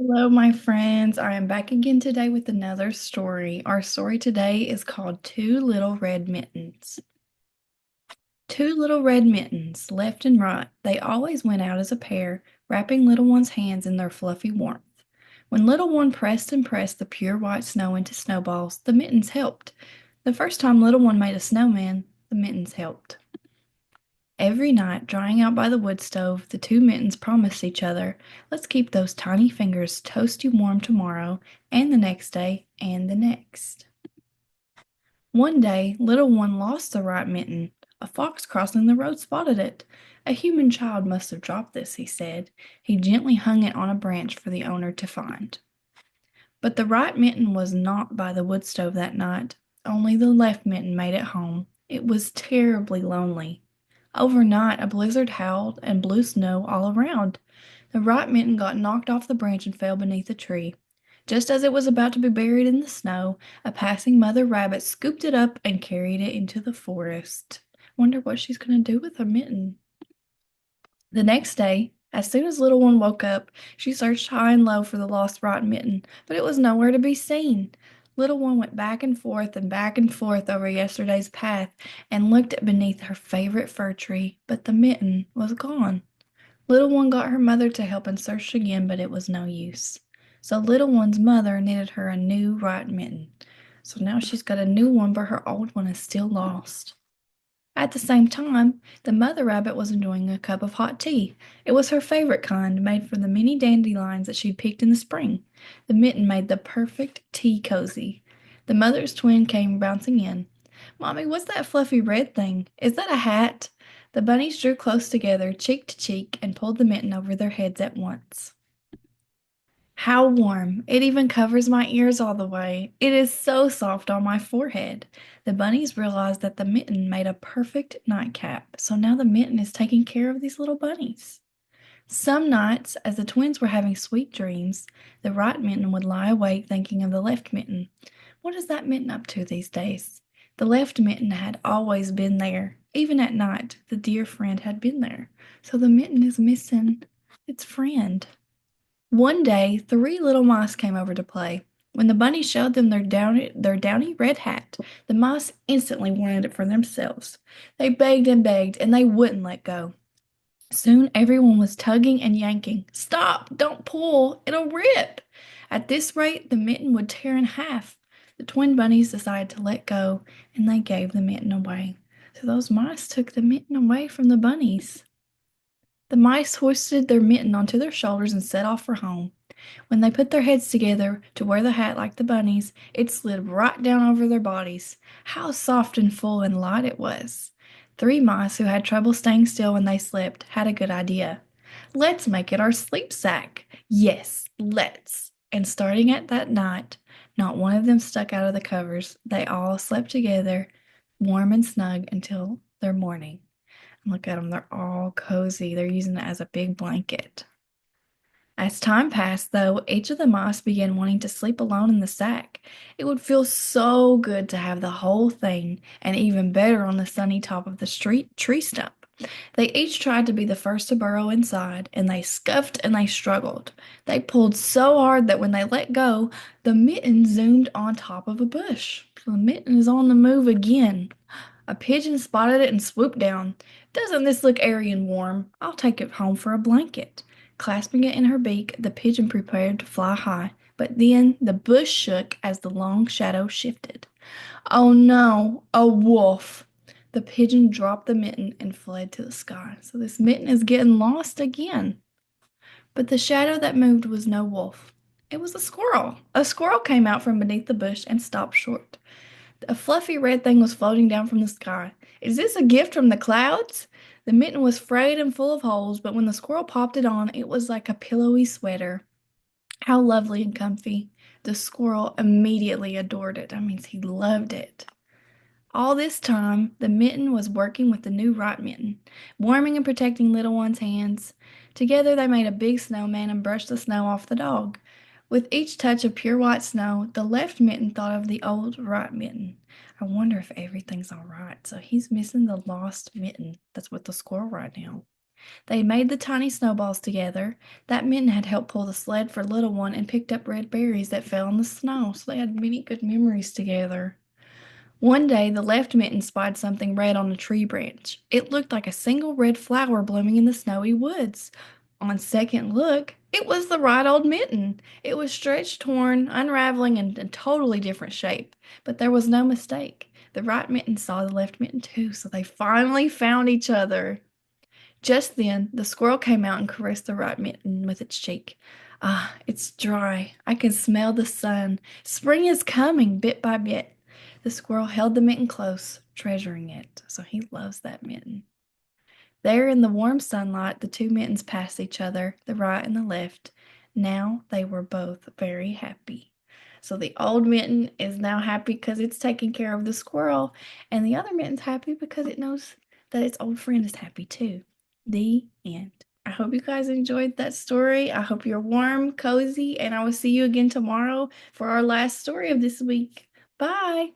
Hello, my friends. I am back again today with another story. Our story today is called Two Little Red Mittens. Two little red mittens, left and right, they always went out as a pair, wrapping little one's hands in their fluffy warmth. When little one pressed and pressed the pure white snow into snowballs, the mittens helped. The first time little one made a snowman, the mittens helped. Every night, drying out by the wood stove, the two mittens promised each other, "Let's keep those tiny fingers toasty warm tomorrow, and the next day, and the next." One day, little one lost the right mitten. A fox crossing the road spotted it. "A human child must have dropped this," he said. He gently hung it on a branch for the owner to find. But the right mitten was not by the wood stove that night. Only the left mitten made it home. It was terribly lonely. Overnight, a blizzard howled and blew snow all around. The right mitten got knocked off the branch and fell beneath a tree. Just as it was about to be buried in the snow, a passing mother rabbit scooped it up and carried it into the forest. Wonder what she's going to do with her mitten. The next day, as soon as little one woke up, she searched high and low for the lost right mitten, but it was nowhere to be seen. Little one went back and forth over yesterday's path and looked at beneath her favorite fir tree, but the mitten was gone. Little one got her mother to help and searched again, but it was no use. So little one's mother knitted her a new right mitten. So now she's got a new one, but her old one is still lost. At the same time, the mother rabbit was enjoying a cup of hot tea. It was her favorite kind, made from the many dandelions that she'd picked in the spring. The mitten made the perfect tea cozy. The mother's twin came bouncing in. "Mommy, what's that fluffy red thing? Is that a hat?" The bunnies drew close together, cheek to cheek, and pulled the mitten over their heads at once. "How warm! It even covers my ears all the way. It is so soft on my forehead." The bunnies realized that the mitten made a perfect nightcap, so now the mitten is taking care of these little bunnies. Some nights, as the twins were having sweet dreams, the right mitten would lie awake thinking of the left mitten. What is that mitten up to these days? The left mitten had always been there. Even at night, the dear friend had been there. So the mitten is missing its friend. One day, three little mice came over to play. When the bunny showed them their downy red hat, the mice instantly wanted it for themselves. They begged, and they wouldn't let go. Soon everyone was tugging and yanking. "Stop! Don't pull! It'll rip!" At this rate, the mitten would tear in half. The twin bunnies decided to let go, and they gave the mitten away. So those mice took the mitten away from the bunnies. The mice hoisted their mitten onto their shoulders and set off for home. When they put their heads together to wear the hat like the bunnies, it slid right down over their bodies. How soft and full and light it was! Three mice who had trouble staying still when they slept had a good idea. "Let's make it our sleep sack." Yes, let's. And starting at that night, not one of them stuck out of the covers. They all slept together, warm and snug until their morning. Look at them, they're all cozy. They're using it as a big blanket. As time passed, though, each of the mice began wanting to sleep alone in the sack. It would feel so good to have the whole thing, and even better on the sunny top of the street tree stump. They each tried to be the first to burrow inside, and they scuffed and they struggled. They pulled so hard that when they let go, the mitten zoomed on top of a bush. So the mitten is on the move again. A pigeon spotted it and swooped down. "Doesn't this look airy and warm? I'll take it home for a blanket." Clasping it in her beak, the pigeon prepared to fly high, but then the bush shook as the long shadow shifted. "Oh no, a wolf!" The pigeon dropped the mitten and fled to the sky. So this mitten is getting lost again. But the shadow that moved was no wolf. It was a squirrel. A squirrel came out from beneath the bush and stopped short. A fluffy red thing was floating down from the sky. "Is this a gift from the clouds?" The mitten was frayed and full of holes, but when the squirrel popped it on, it was like a pillowy sweater. How lovely and comfy. The squirrel immediately adored it. That means he loved it. All this time, the mitten was working with the new right mitten, warming and protecting little one's hands. Together, they made a big snowman and brushed the snow off the dog. With each touch of pure white snow, the left mitten thought of the old right mitten. I wonder if everything's all right. So he's missing the lost mitten. That's with the squirrel right now. They made the tiny snowballs together. That mitten had helped pull the sled for little one and picked up red berries that fell in the snow, so they had many good memories together. One day, the left mitten spied something red on a tree branch. It looked like a single red flower blooming in the snowy woods. On second look, it was the right old mitten. It was stretched, torn, unraveling, and a totally different shape. But there was no mistake. The right mitten saw the left mitten too, so they finally found each other. Just then, the squirrel came out and caressed the right mitten with its cheek. Ah, it's dry. I can smell the sun. Spring is coming, bit by bit. The squirrel held the mitten close, treasuring it, so he loves that mitten. There in the warm sunlight, the two mittens passed each other, the right and the left. Now they were both very happy. So the old mitten is now happy because it's taking care of the squirrel, and the other mitten's happy because it knows that its old friend is happy too. The end. I hope you guys enjoyed that story. I hope you're warm, cozy, and I will see you again tomorrow for our last story of this week. Bye.